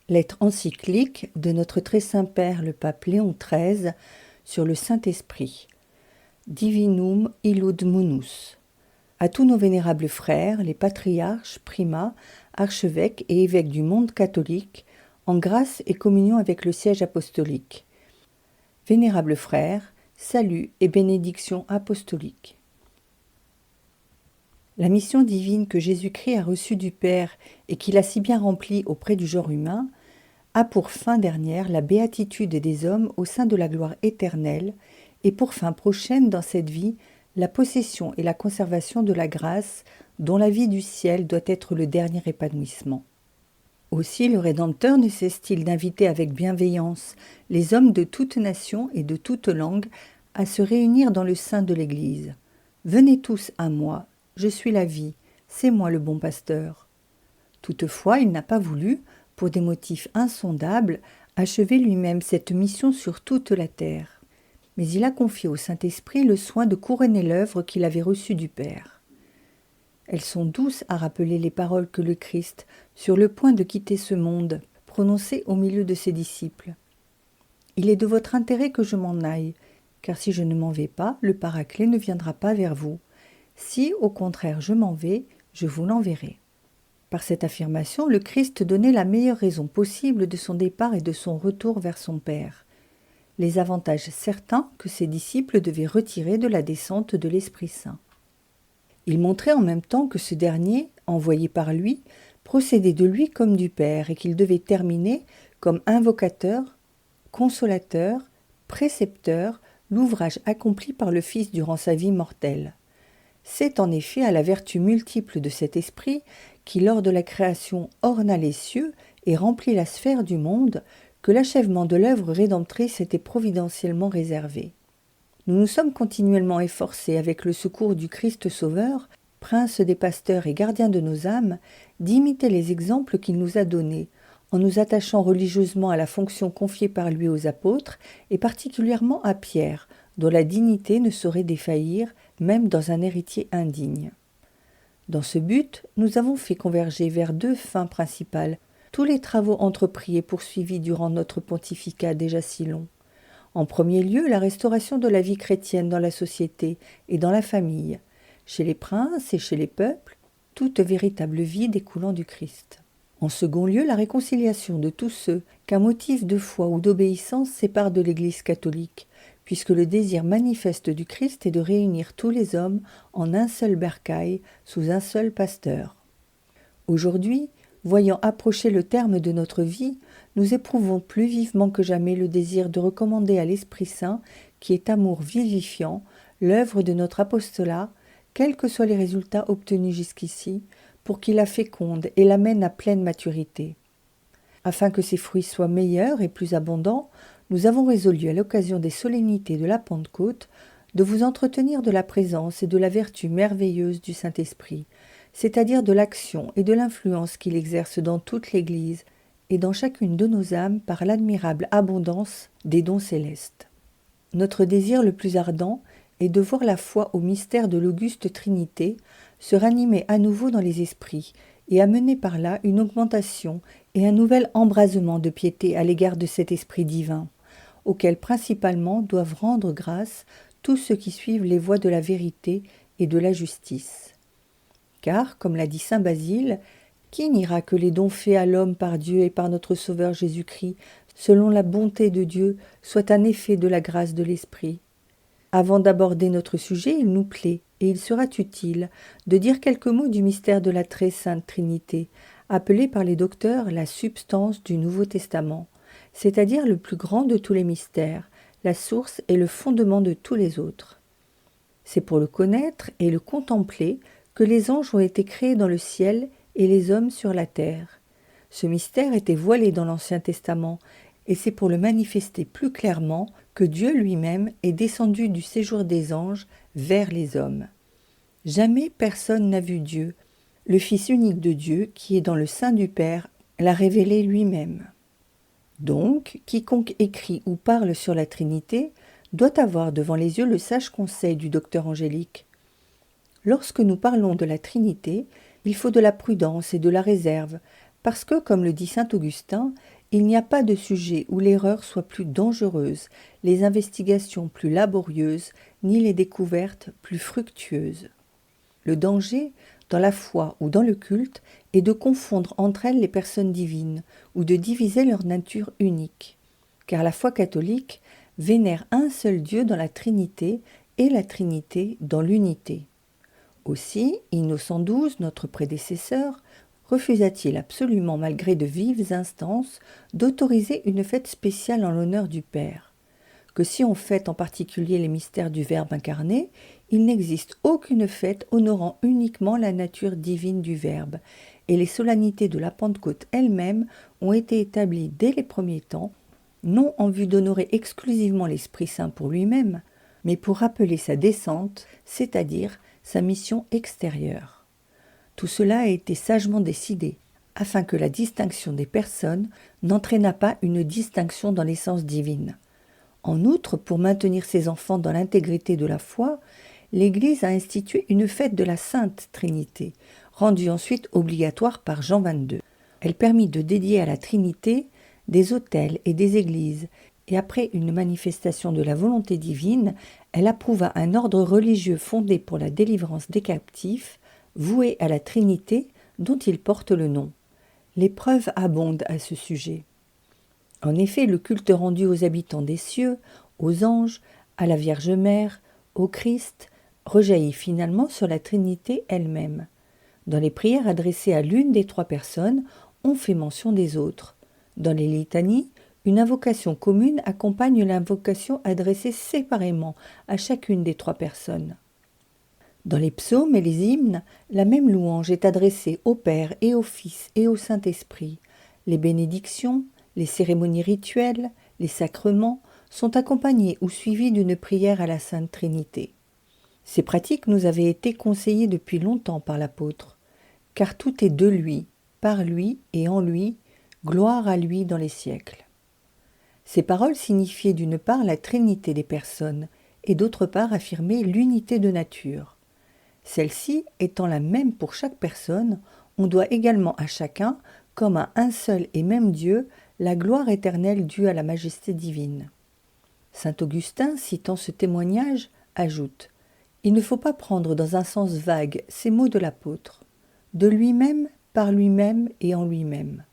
Lettre encyclique de notre très saint Père le pape Léon XIII sur le Saint-Esprit. Divinum illud munus. À tous nos vénérables frères, les patriarches, primats, archevêques et évêques du monde catholique, en grâce et communion avec le siège apostolique. Vénérables frères, salut et bénédiction apostolique. La mission divine que Jésus-Christ a reçue du Père et qu'il a si bien remplie auprès du genre humain a pour fin dernière la béatitude des hommes au sein de la gloire éternelle et pour fin prochaine dans cette vie la possession et la conservation de la grâce dont la vie du ciel doit être le dernier épanouissement. Aussi le Rédempteur ne cesse-t-il d'inviter avec bienveillance les hommes de toute nation et de toute langue à se réunir dans le sein de l'Église. « Venez tous à moi, je suis la vie, c'est moi le bon pasteur. » Toutefois, il n'a pas voulu, pour des motifs insondables, achever lui-même cette mission sur toute la terre. Mais il a confié au Saint-Esprit le soin de couronner l'œuvre qu'il avait reçue du Père. Elles sont douces à rappeler les paroles que le Christ, sur le point de quitter ce monde, prononçait au milieu de ses disciples. « Il est de votre intérêt que je m'en aille, car si je ne m'en vais pas, le Paraclet ne viendra pas vers vous. Si, au contraire, je m'en vais, je vous l'enverrai. » Par cette affirmation, le Christ donnait la meilleure raison possible de son départ et de son retour vers son Père. Les avantages certains que ses disciples devaient retirer de la descente de l'Esprit Saint. Il montrait en même temps que ce dernier, envoyé par lui, procédait de lui comme du Père et qu'il devait terminer comme invocateur, consolateur, précepteur, l'ouvrage accompli par le Fils durant sa vie mortelle. C'est en effet à la vertu multiple de cet esprit qui, lors de la création, orna les cieux et remplit la sphère du monde, que l'achèvement de l'œuvre rédemptrice était providentiellement réservé. Nous nous sommes continuellement efforcés, avec le secours du Christ Sauveur, prince des pasteurs et gardien de nos âmes, d'imiter les exemples qu'il nous a donnés, en nous attachant religieusement à la fonction confiée par lui aux apôtres, et particulièrement à Pierre, dont la dignité ne saurait défaillir, même dans un héritier indigne. Dans ce but, nous avons fait converger vers deux fins principales tous les travaux entrepris et poursuivis durant notre pontificat déjà si long. En premier lieu, la restauration de la vie chrétienne dans la société et dans la famille, chez les princes et chez les peuples, toute véritable vie découlant du Christ. En second lieu, la réconciliation de tous ceux qu'un motif de foi ou d'obéissance sépare de l'Église catholique, puisque le désir manifeste du Christ est de réunir tous les hommes en un seul bercail, sous un seul pasteur. Aujourd'hui, voyant approcher le terme de notre vie, nous éprouvons plus vivement que jamais le désir de recommander à l'Esprit Saint, qui est amour vivifiant, l'œuvre de notre apostolat, quels que soient les résultats obtenus jusqu'ici, pour qu'il la féconde et l'amène à pleine maturité. Afin que ses fruits soient meilleurs et plus abondants, nous avons résolu à l'occasion des solennités de la Pentecôte de vous entretenir de la présence et de la vertu merveilleuse du Saint-Esprit, c'est-à-dire de l'action et de l'influence qu'il exerce dans toute l'Église et dans chacune de nos âmes par l'admirable abondance des dons célestes. Notre désir le plus ardent est de voir la foi au mystère de l'auguste Trinité se ranimer à nouveau dans les esprits et amener par là une augmentation et un nouvel embrasement de piété à l'égard de cet Esprit divin, auquel principalement doivent rendre grâce tous ceux qui suivent les voies de la vérité et de la justice. Car, comme l'a dit saint Basile, qui niera que les dons faits à l'homme par Dieu et par notre Sauveur Jésus-Christ, selon la bonté de Dieu, soient un effet de la grâce de l'Esprit? Avant d'aborder notre sujet, il nous plaît, et il sera utile, de dire quelques mots du mystère de la très sainte Trinité, appelée par les docteurs la substance du Nouveau Testament, c'est-à-dire le plus grand de tous les mystères, la source et le fondement de tous les autres. C'est pour le connaître et le contempler que les anges ont été créés dans le ciel et les hommes sur la terre. Ce mystère était voilé dans l'Ancien Testament, et c'est pour le manifester plus clairement que Dieu lui-même est descendu du séjour des anges vers les hommes. Jamais personne n'a vu Dieu. Le Fils unique de Dieu, qui est dans le sein du Père, l'a révélé lui-même. Donc, quiconque écrit ou parle sur la Trinité doit avoir devant les yeux le sage conseil du docteur angélique. Lorsque nous parlons de la Trinité, il faut de la prudence et de la réserve, parce que, comme le dit saint Augustin, Il n'y a pas de sujet où l'erreur soit plus dangereuse, les investigations plus laborieuses, ni les découvertes plus fructueuses. Le danger, dans la foi ou dans le culte, est de confondre entre elles les personnes divines ou de diviser leur nature unique. Car la foi catholique vénère un seul Dieu dans la Trinité et la Trinité dans l'unité. Aussi, Innocent XII, notre prédécesseur, refusa-t-il absolument, malgré de vives instances, d'autoriser une fête spéciale en l'honneur du Père. Que si on fête en particulier les mystères du Verbe incarné, il n'existe aucune fête honorant uniquement la nature divine du Verbe, et les solennités de la Pentecôte elles-mêmes ont été établies dès les premiers temps, non en vue d'honorer exclusivement l'Esprit Saint pour lui-même, mais pour rappeler sa descente, c'est-à-dire sa mission extérieure. Tout cela a été sagement décidé, afin que la distinction des personnes n'entraînât pas une distinction dans l'essence divine. En outre, pour maintenir ses enfants dans l'intégrité de la foi, l'Église a institué une fête de la Sainte Trinité, rendue ensuite obligatoire par Jean XXII. Elle permit de dédier à la Trinité des autels et des églises, et après une manifestation de la volonté divine, elle approuva un ordre religieux fondé pour la délivrance des captifs, voué à la Trinité dont il porte le nom. Les preuves abondent à ce sujet. En effet, le culte rendu aux habitants des cieux, aux anges, à la Vierge Mère, au Christ, rejaillit finalement sur la Trinité elle-même. Dans les prières adressées à l'une des trois personnes, on fait mention des autres. Dans les litanies, une invocation commune accompagne l'invocation adressée séparément à chacune des trois personnes. Dans les psaumes et les hymnes, la même louange est adressée au Père et au Fils et au Saint-Esprit. Les bénédictions, les cérémonies rituelles, les sacrements sont accompagnés ou suivis d'une prière à la Sainte Trinité. Ces pratiques nous avaient été conseillées depuis longtemps par l'apôtre, car tout est de lui, par lui et en lui, gloire à lui dans les siècles. Ces paroles signifiaient d'une part la trinité des personnes et d'autre part affirmaient l'unité de nature. Celle-ci étant la même pour chaque personne, on doit également à chacun, comme à un seul et même Dieu, la gloire éternelle due à la majesté divine. Saint Augustin, citant ce témoignage, ajoute « Il ne faut pas prendre dans un sens vague ces mots de l'apôtre. De lui-même, par lui-même et en lui-même.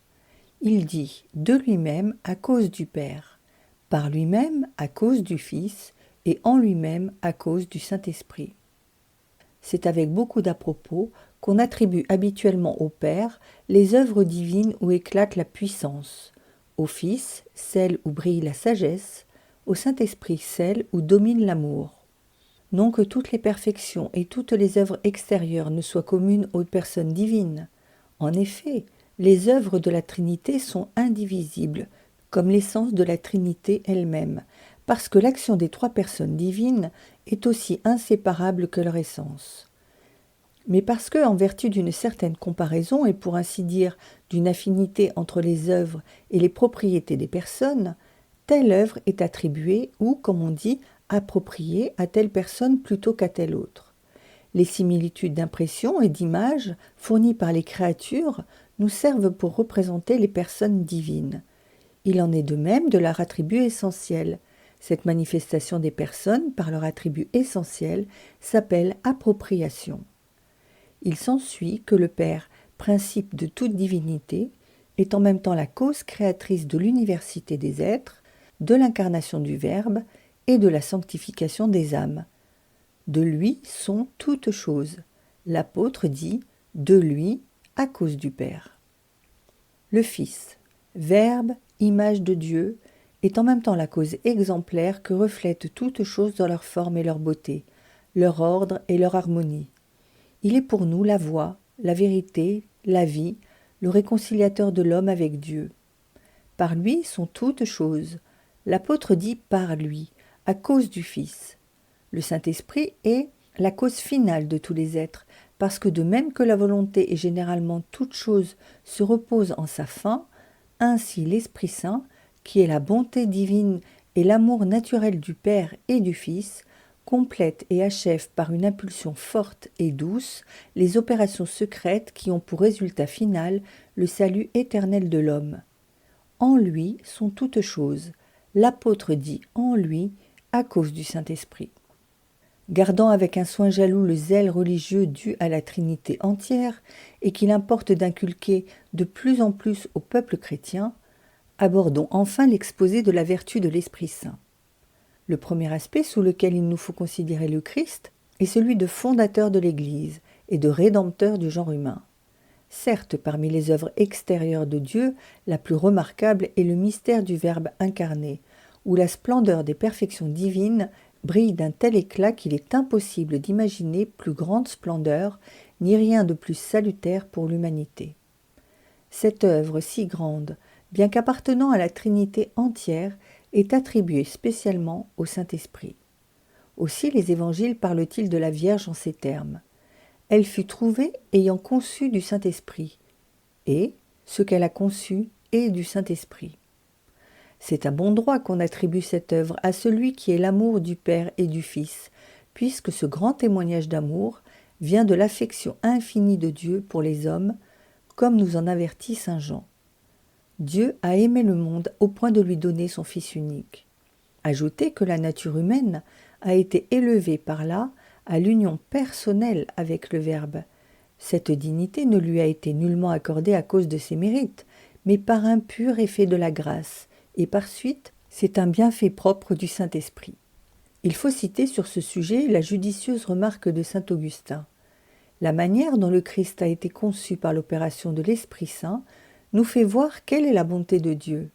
Il dit de lui-même à cause du Père, par lui-même à cause du Fils et en lui-même à cause du Saint-Esprit. » C'est avec beaucoup d'à-propos qu'on attribue habituellement au Père les œuvres divines où éclate la puissance, au Fils celles où brille la sagesse, au Saint-Esprit celles où domine l'amour. Non que toutes les perfections et toutes les œuvres extérieures ne soient communes aux personnes divines. En effet, les œuvres de la Trinité sont indivisibles, comme l'essence de la Trinité elle-même, parce que l'action des trois personnes divines est aussi inséparable que leur essence. Mais parce que, en vertu d'une certaine comparaison et pour ainsi dire d'une affinité entre les œuvres et les propriétés des personnes, telle œuvre est attribuée ou, comme on dit, appropriée à telle personne plutôt qu'à telle autre. Les similitudes d'impression et d'image fournies par les créatures nous servent pour représenter les personnes divines. Il en est de même de leur attribut essentiel. Cette manifestation des personnes par leur attribut essentiel s'appelle appropriation. Il s'ensuit que le Père, principe de toute divinité, est en même temps la cause créatrice de l'université des êtres, de l'incarnation du Verbe et de la sanctification des âmes. De lui sont toutes choses. L'apôtre dit « de lui, à cause du Père ». Le Fils, Verbe, image de Dieu, est en même temps la cause exemplaire que reflètent toutes choses dans leur forme et leur beauté, leur ordre et leur harmonie. Il est pour nous la voie, la vérité, la vie, le réconciliateur de l'homme avec Dieu. Par lui sont toutes choses. L'apôtre dit par lui, à cause du Fils. Le Saint-Esprit est la cause finale de tous les êtres, parce que de même que la volonté et généralement toute chose se repose en sa fin, ainsi l'Esprit Saint, qui est la bonté divine et l'amour naturel du Père et du Fils, complète et achève par une impulsion forte et douce les opérations secrètes qui ont pour résultat final le salut éternel de l'homme. En lui sont toutes choses. L'apôtre dit en lui à cause du Saint-Esprit. Gardant avec un soin jaloux le zèle religieux dû à la Trinité entière et qu'il importe d'inculquer de plus en plus au peuple chrétien, abordons enfin l'exposé de la vertu de l'Esprit Saint. Le premier aspect sous lequel il nous faut considérer le Christ est celui de fondateur de l'Église et de rédempteur du genre humain. Certes, parmi les œuvres extérieures de Dieu, la plus remarquable est le mystère du Verbe incarné, où la splendeur des perfections divines brille d'un tel éclat qu'il est impossible d'imaginer plus grande splendeur, ni rien de plus salutaire pour l'humanité. Cette œuvre si grande, bien qu'appartenant à la Trinité entière, est attribuée spécialement au Saint-Esprit. Aussi les évangiles parlent-ils de la Vierge en ces termes. Elle fut trouvée ayant conçu du Saint-Esprit, et ce qu'elle a conçu est du Saint-Esprit. C'est à bon droit qu'on attribue cette œuvre à celui qui est l'amour du Père et du Fils, puisque ce grand témoignage d'amour vient de l'affection infinie de Dieu pour les hommes, comme nous en avertit saint Jean. Dieu a aimé le monde au point de lui donner son Fils unique. Ajoutez que la nature humaine a été élevée par là à l'union personnelle avec le Verbe. Cette dignité ne lui a été nullement accordée à cause de ses mérites, mais par un pur effet de la grâce, et par suite, c'est un bienfait propre du Saint-Esprit. Il faut citer sur ce sujet la judicieuse remarque de saint Augustin. La manière dont le Christ a été conçu par l'opération de l'Esprit Saint nous fait voir quelle est la bonté de Dieu.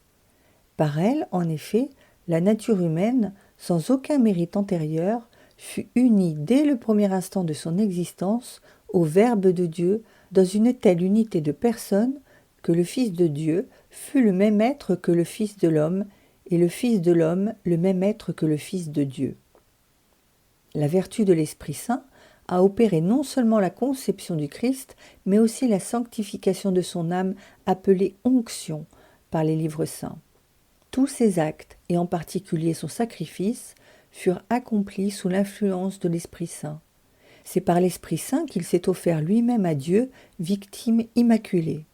Par elle, en effet, la nature humaine, sans aucun mérite antérieur, fut unie dès le premier instant de son existence au Verbe de Dieu dans une telle unité de personnes que le Fils de Dieu fut le même être que le Fils de l'homme et le Fils de l'homme le même être que le Fils de Dieu. La vertu de l'Esprit Saint a opéré non seulement la conception du Christ, mais aussi la sanctification de son âme appelée onction par les livres saints. Tous ses actes, et en particulier son sacrifice, furent accomplis sous l'influence de l'Esprit Saint. C'est par l'Esprit Saint qu'il s'est offert lui-même à Dieu, victime immaculée.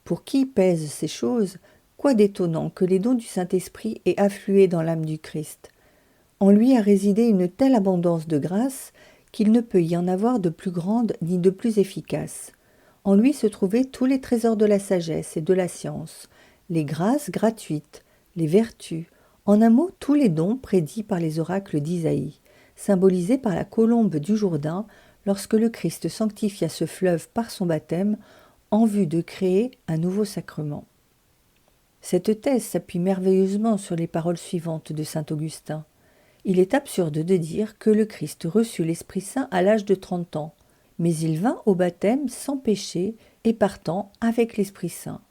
Pour qui pèse ces choses, quoi d'étonnant que les dons du Saint-Esprit aient afflué dans l'âme du Christ. En lui a résidé une telle abondance de grâce qu'il ne peut y en avoir de plus grande ni de plus efficace. En lui se trouvaient tous les trésors de la sagesse et de la science, les grâces gratuites, les vertus, en un mot tous les dons prédits par les oracles d'Isaïe, symbolisés par la colombe du Jourdain lorsque le Christ sanctifia ce fleuve par son baptême en vue de créer un nouveau sacrement. Cette thèse s'appuie merveilleusement sur les paroles suivantes de saint Augustin. Il est absurde de dire que le Christ reçut l'Esprit Saint à l'âge de 30 ans, mais il vint au baptême sans péché et partant avec l'Esprit Saint.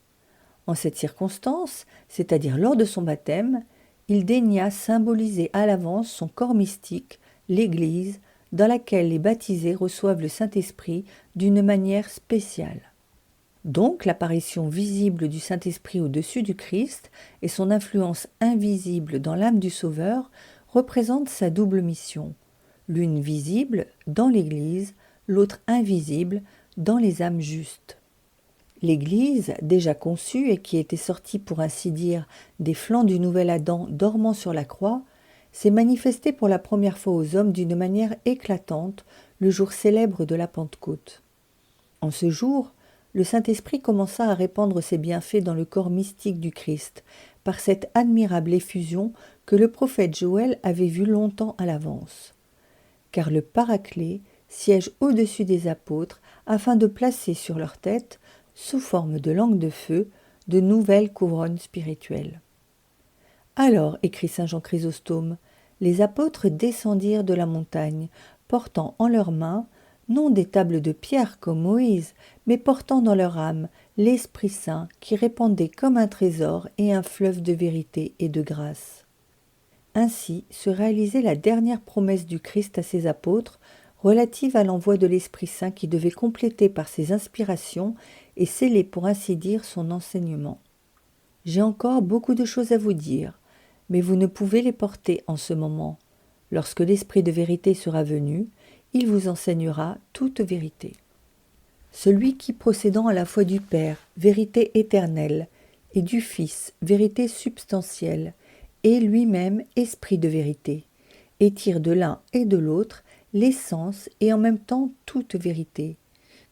En cette circonstance, c'est-à-dire lors de son baptême, il daigna symboliser à l'avance son corps mystique, l'Église, dans laquelle les baptisés reçoivent le Saint-Esprit d'une manière spéciale. Donc l'apparition visible du Saint-Esprit au-dessus du Christ et son influence invisible dans l'âme du Sauveur représentent sa double mission, l'une visible dans l'Église, l'autre invisible dans les âmes justes. L'Église, déjà conçue et qui était sortie pour ainsi dire des flancs du nouvel Adam dormant sur la croix, s'est manifestée pour la première fois aux hommes d'une manière éclatante le jour célèbre de la Pentecôte. En ce jour, le Saint-Esprit commença à répandre ses bienfaits dans le corps mystique du Christ, par cette admirable effusion que le prophète Joël avait vue longtemps à l'avance. Car le Paraclet siège au-dessus des apôtres afin de placer sur leur tête, sous forme de langue de feu, de nouvelles couronnes spirituelles. Alors, écrit saint Jean Chrysostome, les apôtres descendirent de la montagne, portant en leurs mains, non des tables de pierre comme Moïse, mais portant dans leur âme l'Esprit Saint qui répandait comme un trésor et un fleuve de vérité et de grâce. Ainsi se réalisait la dernière promesse du Christ à ses apôtres, relative à l'envoi de l'Esprit Saint qui devait compléter par ses inspirations et sceller pour ainsi dire son enseignement. J'ai encore beaucoup de choses à vous dire, mais vous ne pouvez les porter en ce moment. Lorsque l'Esprit de vérité sera venu, il vous enseignera toute vérité. Celui qui, procédant à la foi du Père, vérité éternelle, et du Fils, vérité substantielle, et lui-même esprit de vérité, et tire de l'un et de l'autre l'essence et en même temps toute vérité.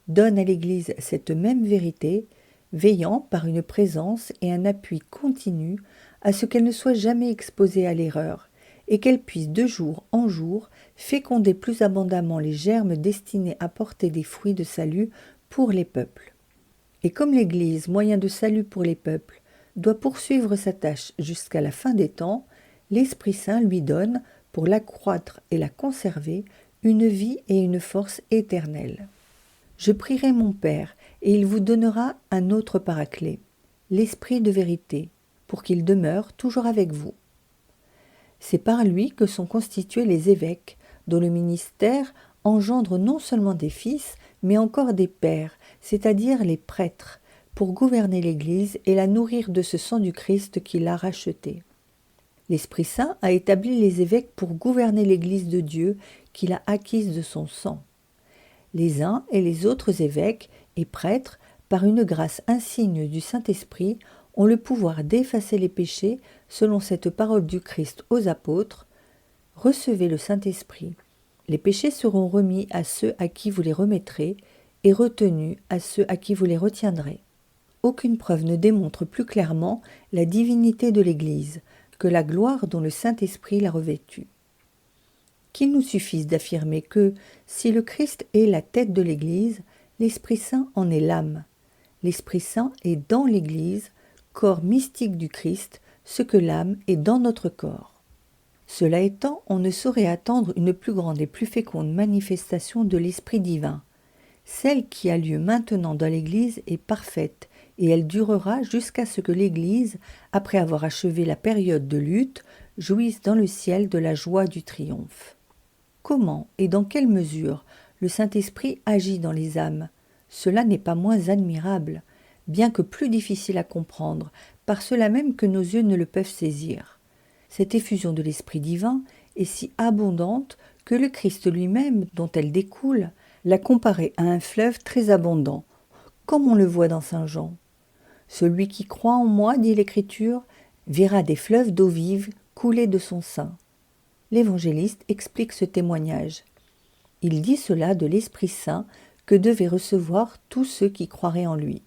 Donne à l'Église cette même vérité, veillant par une présence et un appui continu à ce qu'elle ne soit jamais exposée à l'erreur, et qu'elle puisse de jour en jour féconder plus abondamment les germes destinés à porter des fruits de salut pour les peuples. Et comme l'Église, moyen de salut pour les peuples, doit poursuivre sa tâche jusqu'à la fin des temps, l'Esprit Saint lui donne, pour l'accroître et la conserver, une vie et une force éternelles. Je prierai mon Père, et il vous donnera un autre Paraclet, l'Esprit de vérité, pour qu'il demeure toujours avec vous. C'est par lui que sont constitués les évêques, dont le ministère engendre non seulement des fils, mais encore des pères, c'est-à-dire les prêtres, pour gouverner l'Église et la nourrir de ce sang du Christ qui l'a rachetée. L'Esprit Saint a établi les évêques pour gouverner l'Église de Dieu qu'il a acquise de son sang. Les uns et les autres évêques et prêtres, par une grâce insigne du Saint-Esprit, ont le pouvoir d'effacer les péchés selon cette parole du Christ aux apôtres. Recevez le Saint-Esprit. Les péchés seront remis à ceux à qui vous les remettrez et retenus à ceux à qui vous les retiendrez. Aucune preuve ne démontre plus clairement la divinité de l'Église que la gloire dont le Saint-Esprit l'a revêtue. Qu'il nous suffise d'affirmer que, si le Christ est la tête de l'Église, l'Esprit Saint en est l'âme. L'Esprit Saint est dans l'Église, corps mystique du Christ, ce que l'âme est dans notre corps. Cela étant, on ne saurait attendre une plus grande et plus féconde manifestation de l'Esprit divin. Celle qui a lieu maintenant dans l'Église est parfaite, et elle durera jusqu'à ce que l'Église, après avoir achevé la période de lutte, jouisse dans le ciel de la joie du triomphe. Comment et dans quelle mesure le Saint-Esprit agit dans les âmes? Cela n'est pas moins admirable, bien que plus difficile à comprendre, par cela même que nos yeux ne le peuvent saisir. Cette effusion de l'Esprit divin est si abondante que le Christ lui-même, dont elle découle, l'a comparée à un fleuve très abondant, comme on le voit dans Saint Jean. Celui qui croit en moi, dit l'Écriture, verra des fleuves d'eau vive couler de son sein. L'évangéliste explique ce témoignage. Il dit cela de l'Esprit Saint que devaient recevoir tous ceux qui croiraient en lui.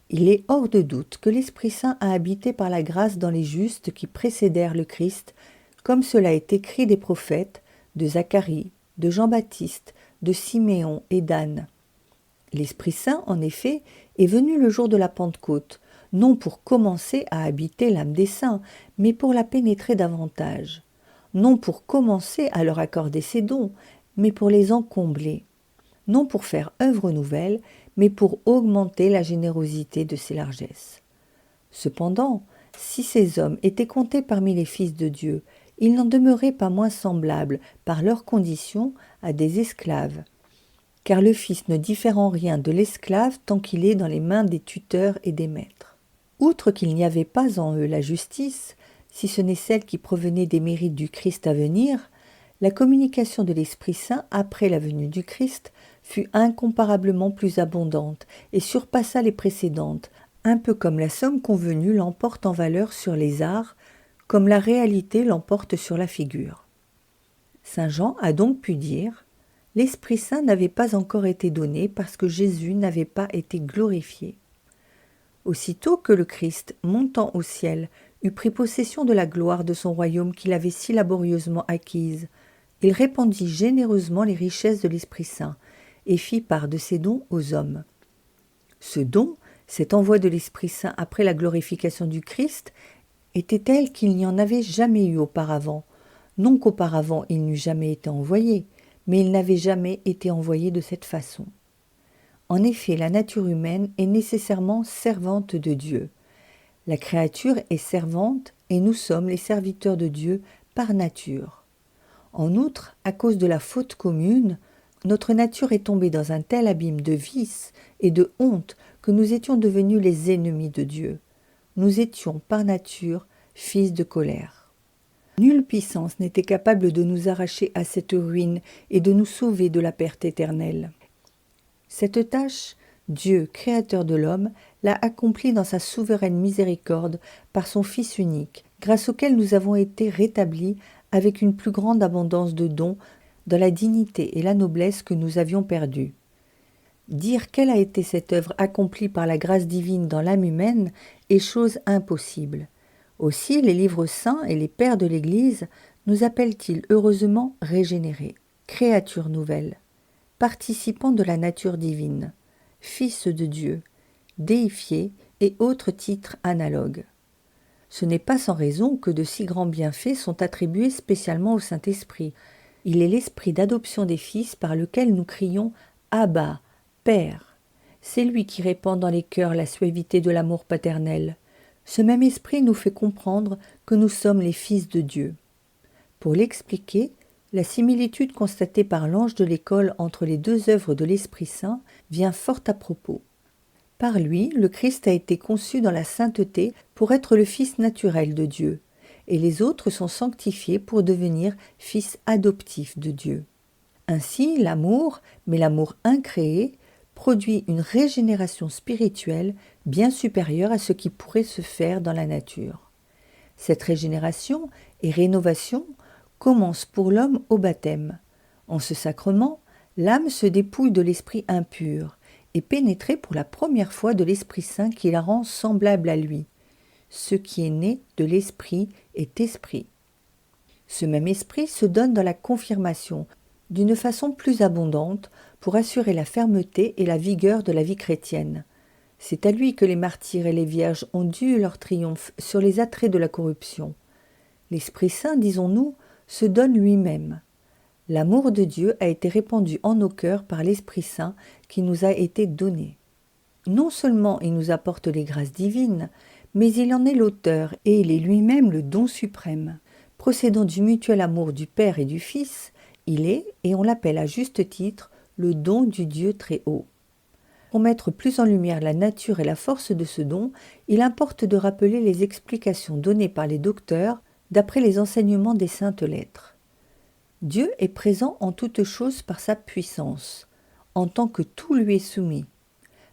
Il est hors de doute que l'Esprit Saint a habité par la grâce dans les justes qui précédèrent le Christ, comme cela est écrit des prophètes, de Zacharie, de Jean-Baptiste, de Siméon et d'Anne. L'Esprit Saint, en effet, est venu le jour de la Pentecôte, non pour commencer à habiter l'âme des saints, mais pour la pénétrer davantage. Non pour commencer à leur accorder ses dons, mais pour les en combler. Non pour faire œuvre nouvelle, mais pour augmenter la générosité de ses largesses. Cependant, si ces hommes étaient comptés parmi les fils de Dieu, ils n'en demeuraient pas moins semblables, par leur condition, à des esclaves. Car le fils ne diffère en rien de l'esclave tant qu'il est dans les mains des tuteurs et des maîtres. Outre qu'il n'y avait pas en eux la justice, si ce n'est celle qui provenait des mérites du Christ à venir, la communication de l'Esprit Saint après la venue du Christ fut incomparablement plus abondante et surpassa les précédentes, un peu comme la somme convenue l'emporte en valeur sur les arts, comme la réalité l'emporte sur la figure. Saint Jean a donc pu dire « L'Esprit Saint n'avait pas encore été donné parce que Jésus n'avait pas été glorifié. » Aussitôt que le Christ, montant au ciel, eut pris possession de la gloire de son royaume qu'il avait si laborieusement acquise, il répandit généreusement les richesses de l'Esprit Saint et fit part de ses dons aux hommes. Ce don, cet envoi de l'Esprit Saint après la glorification du Christ, était tel qu'il n'y en avait jamais eu auparavant. Non qu'auparavant il n'eût jamais été envoyé, mais il n'avait jamais été envoyé de cette façon. En effet, la nature humaine est nécessairement servante de Dieu. La créature est servante et nous sommes les serviteurs de Dieu par nature. En outre, à cause de la faute commune, notre nature est tombée dans un tel abîme de vice et de honte que nous étions devenus les ennemis de Dieu. Nous étions par nature fils de colère. Nulle puissance n'était capable de nous arracher à cette ruine et de nous sauver de la perte éternelle. Cette tâche, Dieu, créateur de l'homme, l'a accompli dans sa souveraine miséricorde par son Fils unique, grâce auquel nous avons été rétablis avec une plus grande abondance de dons dans la dignité et la noblesse que nous avions perdues. Dire quelle a été cette œuvre accomplie par la grâce divine dans l'âme humaine est chose impossible. Aussi, les livres saints et les pères de l'Église nous appellent-ils heureusement régénérés, créatures nouvelles, participants de la nature divine, fils de Dieu, déifiés et autres titres analogues. Ce n'est pas sans raison que de si grands bienfaits sont attribués spécialement au Saint-Esprit. Il est l'esprit d'adoption des fils par lequel nous crions « Abba ». Père, c'est lui qui répand dans les cœurs la suavité de l'amour paternel. Ce même esprit nous fait comprendre que nous sommes les fils de Dieu. Pour l'expliquer, la similitude constatée par l'ange de l'école entre les deux œuvres de l'Esprit Saint vient fort à propos. Par lui, le Christ a été conçu dans la sainteté pour être le Fils naturel de Dieu, et les autres sont sanctifiés pour devenir fils adoptifs de Dieu. Ainsi, l'amour, mais l'amour incréé, produit une régénération spirituelle bien supérieure à ce qui pourrait se faire dans la nature. Cette régénération et rénovation commence pour l'homme au baptême. En ce sacrement, l'âme se dépouille de l'esprit impur et pénétrée pour la première fois de l'Esprit Saint qui la rend semblable à lui. Ce qui est né de l'esprit est esprit. Ce même esprit se donne dans la confirmation d'une façon plus abondante pour assurer la fermeté et la vigueur de la vie chrétienne. C'est à lui que les martyrs et les vierges ont dû leur triomphe sur les attraits de la corruption. L'Esprit Saint, disons-nous, se donne lui-même. L'amour de Dieu a été répandu en nos cœurs par l'Esprit Saint qui nous a été donné. Non seulement il nous apporte les grâces divines, mais il en est l'auteur et il est lui-même le don suprême. Procédant du mutuel amour du Père et du Fils, il est, et on l'appelle à juste titre, le don du Dieu très haut. Pour mettre plus en lumière la nature et la force de ce don, il importe de rappeler les explications données par les docteurs d'après les enseignements des saintes lettres. Dieu est présent en toutes choses par sa puissance, en tant que tout lui est soumis,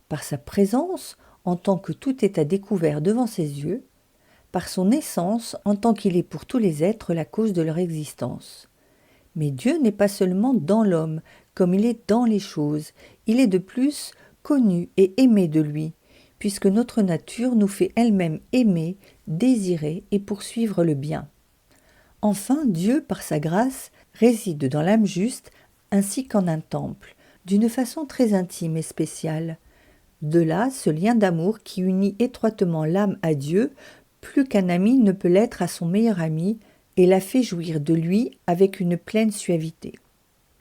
par sa présence, en tant que tout est à découvert devant ses yeux, par son essence, en tant qu'il est pour tous les êtres la cause de leur existence. Mais Dieu n'est pas seulement dans l'homme, comme il est dans les choses, il est de plus connu et aimé de lui, puisque notre nature nous fait elle-même aimer, désirer et poursuivre le bien. Enfin, Dieu, par sa grâce, réside dans l'âme juste ainsi qu'en un temple, d'une façon très intime et spéciale. De là, ce lien d'amour qui unit étroitement l'âme à Dieu, plus qu'un ami ne peut l'être à son meilleur ami, et la fait jouir de lui avec une pleine suavité.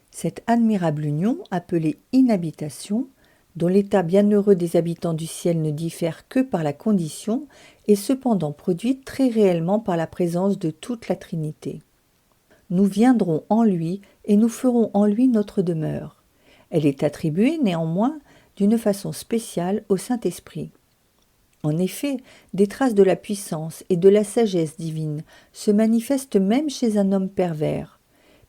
Cette admirable union, appelée inhabitation, dont l'état bienheureux des habitants du ciel ne diffère que par la condition, est cependant produite très réellement par la présence de toute la Trinité. Nous viendrons en lui et nous ferons en lui notre demeure. Elle est attribuée néanmoins d'une façon spéciale au Saint-Esprit. En effet, des traces de la puissance et de la sagesse divine se manifestent même chez un homme pervers.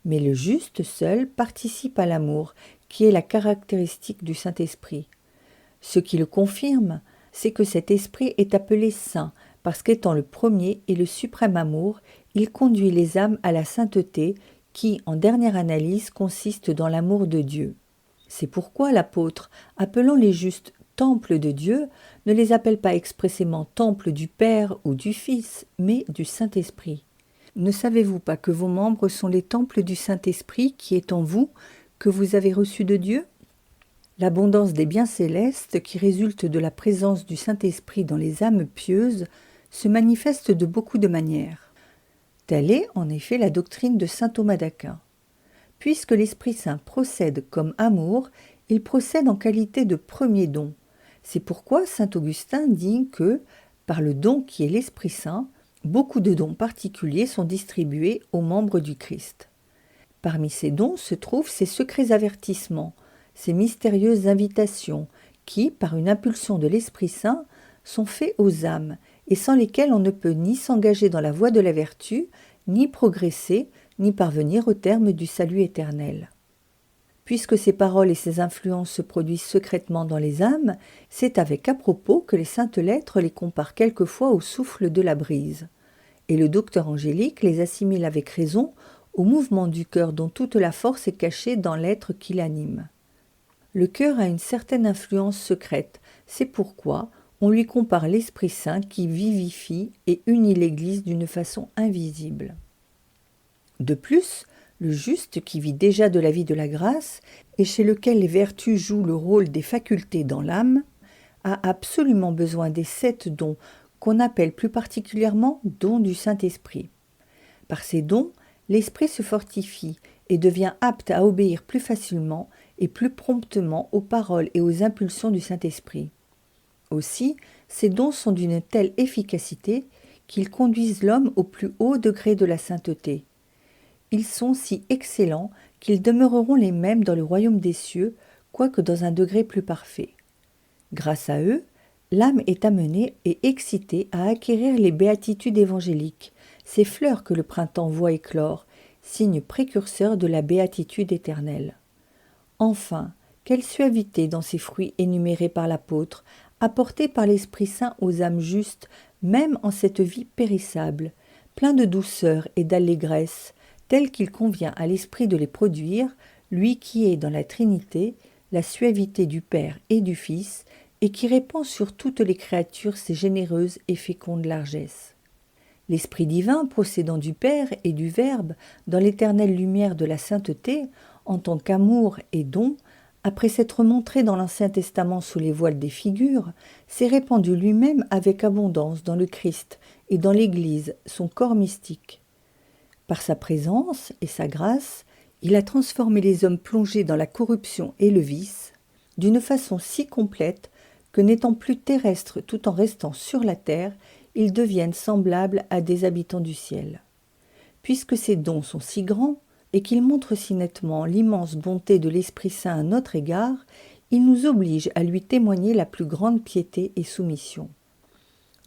Mais le juste seul participe à l'amour, qui est la caractéristique du Saint-Esprit. Ce qui le confirme, c'est que cet esprit est appelé saint, parce qu'étant le premier et le suprême amour, il conduit les âmes à la sainteté, qui, en dernière analyse, consiste dans l'amour de Dieu. C'est pourquoi l'apôtre, appelant les justes temple de Dieu, ne les appelle pas expressément temple du Père ou du Fils, mais du Saint-Esprit. Ne savez-vous pas que vos membres sont les temples du Saint-Esprit qui est en vous, que vous avez reçu de Dieu ? L'abondance des biens célestes qui résulte de la présence du Saint-Esprit dans les âmes pieuses se manifeste de beaucoup de manières. Telle est, en effet, la doctrine de saint Thomas d'Aquin. Puisque l'Esprit Saint procède comme amour, il procède en qualité de premier don. C'est pourquoi saint Augustin dit que, par le don qui est l'Esprit Saint, beaucoup de dons particuliers sont distribués aux membres du Christ. Parmi ces dons se trouvent ces secrets avertissements, ces mystérieuses invitations qui, par une impulsion de l'Esprit Saint, sont faits aux âmes et sans lesquelles on ne peut ni s'engager dans la voie de la vertu, ni progresser, ni parvenir au terme du salut éternel. Puisque ces paroles et ces influences se produisent secrètement dans les âmes, c'est avec à propos que les saintes lettres les comparent quelquefois au souffle de la brise. Et le docteur Angélique les assimile avec raison au mouvement du cœur dont toute la force est cachée dans l'être qui l'anime. Le cœur a une certaine influence secrète, c'est pourquoi on lui compare l'Esprit Saint qui vivifie et unit l'Église d'une façon invisible. De plus, le juste qui vit déjà de la vie de la grâce et chez lequel les vertus jouent le rôle des facultés dans l'âme, a absolument besoin des 7 dons qu'on appelle plus particulièrement dons du Saint-Esprit. Par ces dons, l'esprit se fortifie et devient apte à obéir plus facilement et plus promptement aux paroles et aux impulsions du Saint-Esprit. Aussi, ces dons sont d'une telle efficacité qu'ils conduisent l'homme au plus haut degré de la sainteté. Ils sont si excellents qu'ils demeureront les mêmes dans le royaume des cieux, quoique dans un degré plus parfait. Grâce à eux, l'âme est amenée et excitée à acquérir les béatitudes évangéliques, ces fleurs que le printemps voit éclore, signe précurseur de la béatitude éternelle. Enfin, quelle suavité dans ces fruits énumérés par l'apôtre, apportés par l'Esprit Saint aux âmes justes, même en cette vie périssable, plein de douceur et d'allégresse, tel qu'il convient à l'Esprit de les produire, lui qui est dans la Trinité, la suavité du Père et du Fils, et qui répand sur toutes les créatures ses généreuses et fécondes largesses. L'Esprit divin, procédant du Père et du Verbe, dans l'éternelle lumière de la sainteté, en tant qu'amour et don, après s'être montré dans l'Ancien Testament sous les voiles des figures, s'est répandu lui-même avec abondance dans le Christ et dans l'Église, son corps mystique. Par sa présence et sa grâce, il a transformé les hommes plongés dans la corruption et le vice, d'une façon si complète que n'étant plus terrestres tout en restant sur la terre, ils deviennent semblables à des habitants du ciel. Puisque ces dons sont si grands, et qu'ils montrent si nettement l'immense bonté de l'Esprit Saint à notre égard, il nous oblige à lui témoigner la plus grande piété et soumission.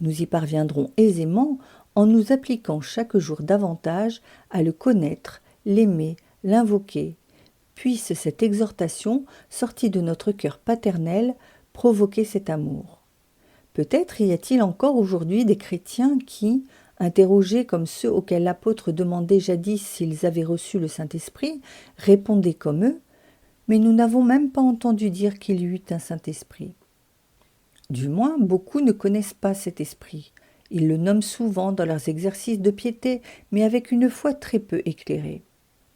Nous y parviendrons aisément en nous appliquant chaque jour davantage à le connaître, l'aimer, l'invoquer. Puisse cette exhortation, sortie de notre cœur paternel, provoquer cet amour. Peut-être y a-t-il encore aujourd'hui des chrétiens qui, interrogés comme ceux auxquels l'apôtre demandait jadis s'ils avaient reçu le Saint-Esprit, répondaient comme eux, mais nous n'avons même pas entendu dire qu'il y eut un Saint-Esprit. Du moins, beaucoup ne connaissent pas cet esprit. Ils le nomment souvent dans leurs exercices de piété, mais avec une foi très peu éclairée.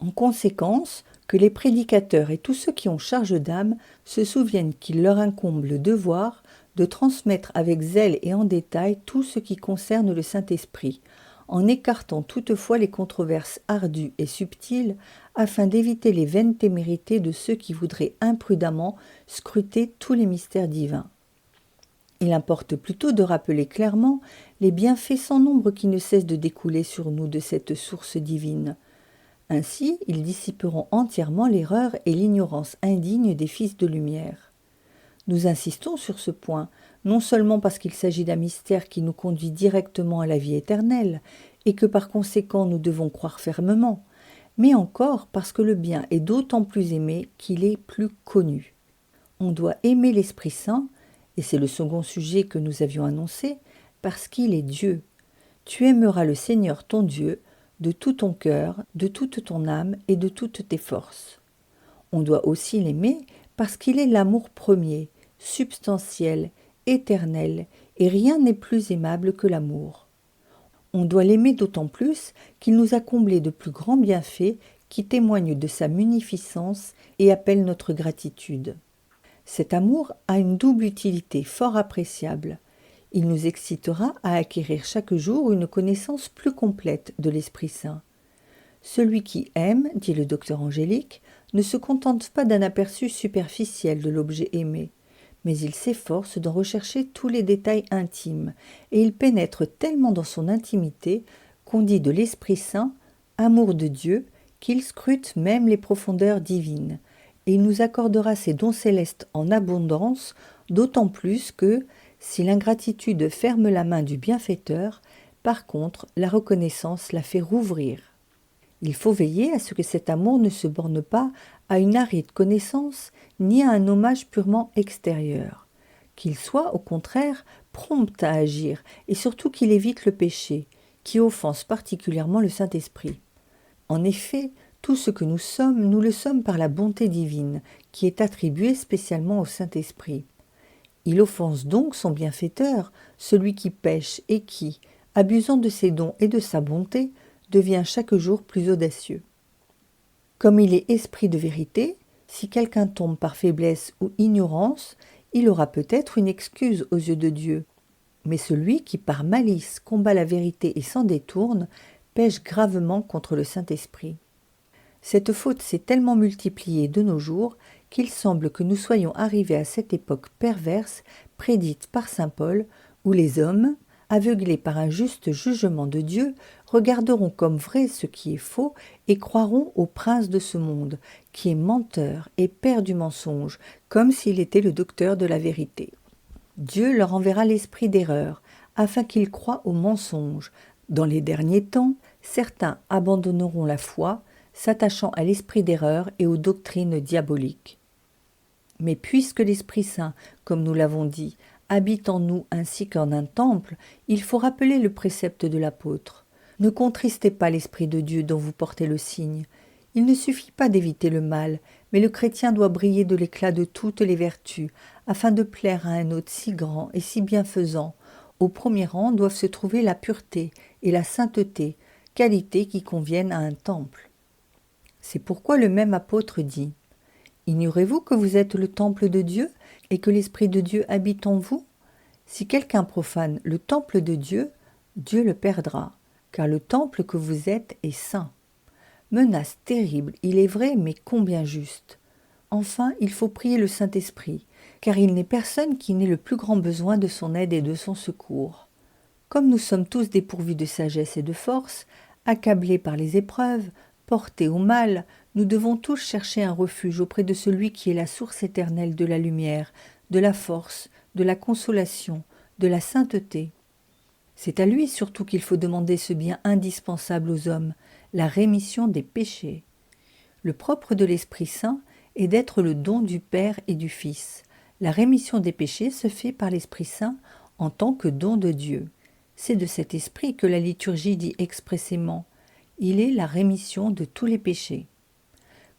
En conséquence, que les prédicateurs et tous ceux qui ont charge d'âme se souviennent qu'il leur incombe le devoir de transmettre avec zèle et en détail tout ce qui concerne le Saint-Esprit, en écartant toutefois les controverses ardues et subtiles, afin d'éviter les vaines témérités de ceux qui voudraient imprudemment scruter tous les mystères divins. Il importe plutôt de rappeler clairement les bienfaits sans nombre qui ne cessent de découler sur nous de cette source divine. Ainsi, ils dissiperont entièrement l'erreur et l'ignorance indigne des fils de lumière. Nous insistons sur ce point, non seulement parce qu'il s'agit d'un mystère qui nous conduit directement à la vie éternelle, et que par conséquent nous devons croire fermement, mais encore parce que le bien est d'autant plus aimé qu'il est plus connu. On doit aimer l'Esprit Saint, et c'est le second sujet que nous avions annoncé, parce qu'il est Dieu. Tu aimeras le Seigneur ton Dieu de tout ton cœur, de toute ton âme et de toutes tes forces. On doit aussi l'aimer parce qu'il est l'amour premier, substantiel, éternel, et rien n'est plus aimable que l'amour. On doit l'aimer d'autant plus qu'il nous a comblés de plus grands bienfaits qui témoignent de sa munificence et appellent notre gratitude. Cet amour a une double utilité fort appréciable. Il nous excitera à acquérir chaque jour une connaissance plus complète de l'Esprit Saint. Celui qui aime, dit le docteur Angélique, ne se contente pas d'un aperçu superficiel de l'objet aimé, mais il s'efforce d'en rechercher tous les détails intimes, et il pénètre tellement dans son intimité qu'on dit de l'Esprit Saint, amour de Dieu, qu'il scrute même les profondeurs divines, et il nous accordera ses dons célestes en abondance, d'autant plus que, si l'ingratitude ferme la main du bienfaiteur, par contre, la reconnaissance la fait rouvrir. Il faut veiller à ce que cet amour ne se borne pas à une aride connaissance ni à un hommage purement extérieur, qu'il soit au contraire prompt à agir et surtout qu'il évite le péché, qui offense particulièrement le Saint-Esprit. En effet, tout ce que nous le sommes par la bonté divine, qui est attribuée spécialement au Saint-Esprit. Il offense donc son bienfaiteur, celui qui pêche et qui, abusant de ses dons et de sa bonté, devient chaque jour plus audacieux. Comme il est esprit de vérité, si quelqu'un tombe par faiblesse ou ignorance, il aura peut-être une excuse aux yeux de Dieu. Mais celui qui par malice combat la vérité et s'en détourne, pêche gravement contre le Saint-Esprit. Cette faute s'est tellement multipliée de nos jours qu'il semble que nous soyons arrivés à cette époque perverse prédite par saint Paul, où les hommes, aveuglés par un juste jugement de Dieu, regarderont comme vrai ce qui est faux et croiront au prince de ce monde, qui est menteur et père du mensonge, comme s'il était le docteur de la vérité. Dieu leur enverra l'esprit d'erreur, afin qu'ils croient au mensonge. Dans les derniers temps, certains abandonneront la foi, s'attachant à l'esprit d'erreur et aux doctrines diaboliques. Mais puisque l'Esprit Saint, comme nous l'avons dit, habite en nous ainsi qu'en un temple, il faut rappeler le précepte de l'apôtre. Ne contristez pas l'Esprit de Dieu dont vous portez le signe. Il ne suffit pas d'éviter le mal, mais le chrétien doit briller de l'éclat de toutes les vertus, afin de plaire à un hôte si grand et si bienfaisant. Au premier rang doivent se trouver la pureté et la sainteté, qualités qui conviennent à un temple. C'est pourquoi le même apôtre dit « Ignorez-vous que vous êtes le temple de Dieu et que l'Esprit de Dieu habite en vous ? Si quelqu'un profane le temple de Dieu, Dieu le perdra, car le temple que vous êtes est saint. » Menace terrible, il est vrai, mais combien juste. Enfin, il faut prier le Saint-Esprit, car il n'est personne qui n'ait le plus grand besoin de son aide et de son secours. Comme nous sommes tous dépourvus de sagesse et de force, accablés par les épreuves, portés au mal, nous devons tous chercher un refuge auprès de celui qui est la source éternelle de la lumière, de la force, de la consolation, de la sainteté. C'est à lui surtout qu'il faut demander ce bien indispensable aux hommes, la rémission des péchés. Le propre de l'Esprit Saint est d'être le don du Père et du Fils. La rémission des péchés se fait par l'Esprit Saint en tant que don de Dieu. C'est de cet esprit que la liturgie dit expressément « Il est la rémission de tous les péchés ».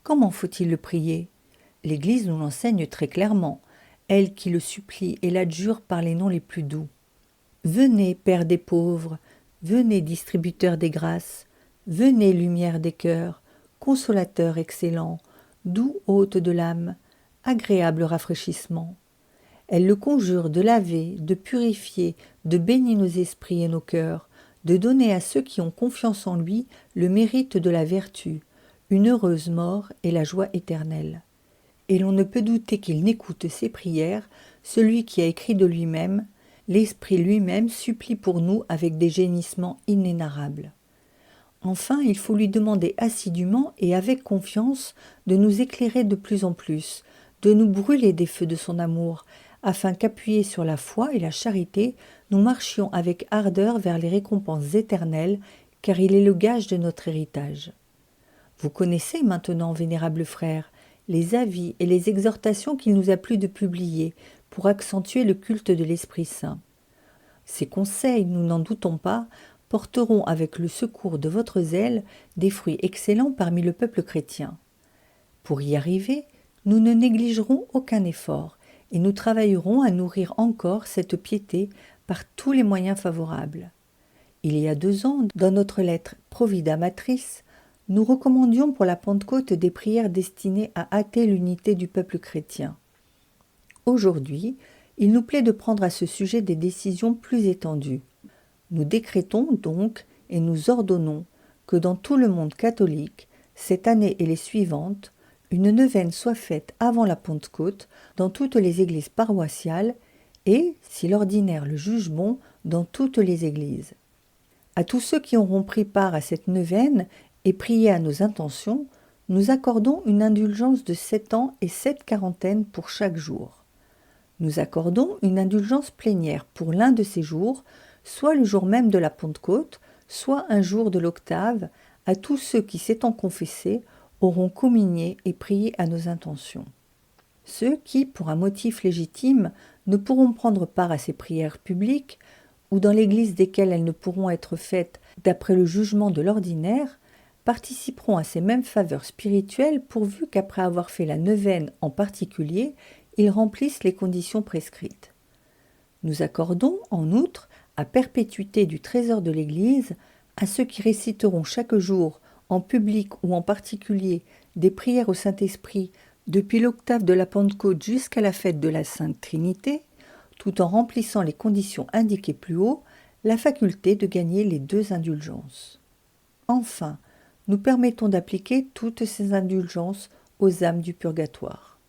Comment faut-il le prier ? L'Église nous l'enseigne très clairement, elle qui le supplie et l'adjure par les noms les plus doux. Venez, Père des pauvres, venez, distributeur des grâces, venez, lumière des cœurs, consolateur excellent, doux hôte de l'âme, agréable rafraîchissement. Elle le conjure de laver, de purifier, de bénir nos esprits et nos cœurs, de donner à ceux qui ont confiance en lui le mérite de la vertu, une heureuse mort et la joie éternelle. Et l'on ne peut douter qu'il n'écoute ses prières, celui qui a écrit de lui-même « L'Esprit lui-même supplie pour nous avec des gémissements inénarrables ». Enfin, il faut lui demander assidûment et avec confiance de nous éclairer de plus en plus, de nous brûler des feux de son amour, afin qu'appuyés sur la foi et la charité, nous marchions avec ardeur vers les récompenses éternelles, car il est le gage de notre héritage. Vous connaissez maintenant, vénérables frères, les avis et les exhortations qu'il nous a plu de publier pour accentuer le culte de l'Esprit Saint. Ces conseils, nous n'en doutons pas, porteront avec le secours de votre zèle des fruits excellents parmi le peuple chrétien. Pour y arriver, nous ne négligerons aucun effort et nous travaillerons à nourrir encore cette piété par tous les moyens favorables. Il y a 2 ans, dans notre lettre Provida Matris, nous recommandions pour la Pentecôte des prières destinées à hâter l'unité du peuple chrétien. Aujourd'hui, il nous plaît de prendre à ce sujet des décisions plus étendues. Nous décrétons donc et nous ordonnons que dans tout le monde catholique, cette année et les suivantes, une neuvaine soit faite avant la Pentecôte dans toutes les églises paroissiales et, si l'ordinaire le juge bon, dans toutes les églises. À tous ceux qui auront pris part à cette neuvaine et prié à nos intentions, nous accordons une indulgence de 7 ans et 7 quarantaines pour chaque jour. Nous accordons une indulgence plénière pour l'un de ces jours, soit le jour même de la Pentecôte, soit un jour de l'octave, à tous ceux qui, s'étant confessés, auront communié et prié à nos intentions. Ceux qui, pour un motif légitime, ne pourront prendre part à ces prières publiques, ou dans l'église desquelles elles ne pourront être faites d'après le jugement de l'ordinaire, participeront à ces mêmes faveurs spirituelles pourvu qu'après avoir fait la neuvaine en particulier, ils remplissent les conditions prescrites. Nous accordons, en outre, à perpétuité du trésor de l'Église, à ceux qui réciteront chaque jour, en public ou en particulier, des prières au Saint-Esprit depuis l'octave de la Pentecôte jusqu'à la fête de la Sainte Trinité, tout en remplissant les conditions indiquées plus haut, la faculté de gagner les 2 indulgences. Enfin, nous permettons d'appliquer toutes ces indulgences aux âmes du purgatoire.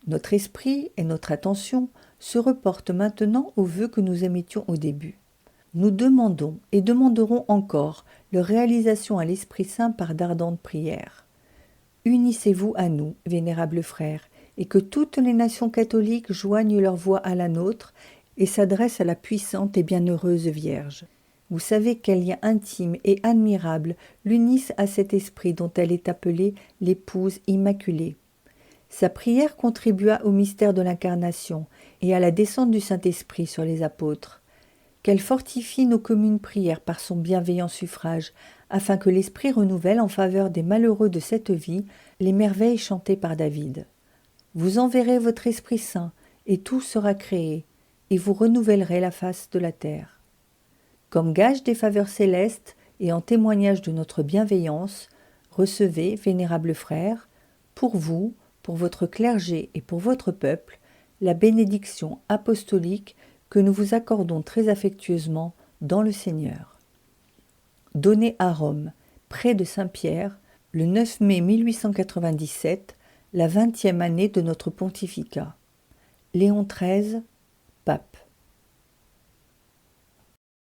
Notre esprit et notre attention se reportent maintenant aux vœux que nous émettions au début. Nous demandons et demanderons encore leur réalisation à l'Esprit Saint par d'ardentes prières. Unissez-vous à nous, vénérables frères, et que toutes les nations catholiques joignent leur voix à la nôtre et s'adressent à la puissante et bienheureuse Vierge. Vous savez quel lien intime et admirable l'unissent à cet esprit dont elle est appelée l'épouse immaculée. Sa prière contribua au mystère de l'incarnation et à la descente du Saint-Esprit sur les apôtres. Qu'elle fortifie nos communes prières par son bienveillant suffrage, afin que l'Esprit renouvelle en faveur des malheureux de cette vie les merveilles chantées par David. Vous enverrez votre Esprit Saint, et tout sera créé, et vous renouvellerez la face de la terre. Comme gage des faveurs célestes et en témoignage de notre bienveillance, recevez, vénérables frères, pour vous, pour votre clergé et pour votre peuple, la bénédiction apostolique que nous vous accordons très affectueusement dans le Seigneur. Donné à Rome, près de Saint-Pierre, le 9 mai 1897, la 20e année de notre pontificat. Léon XIII, pape.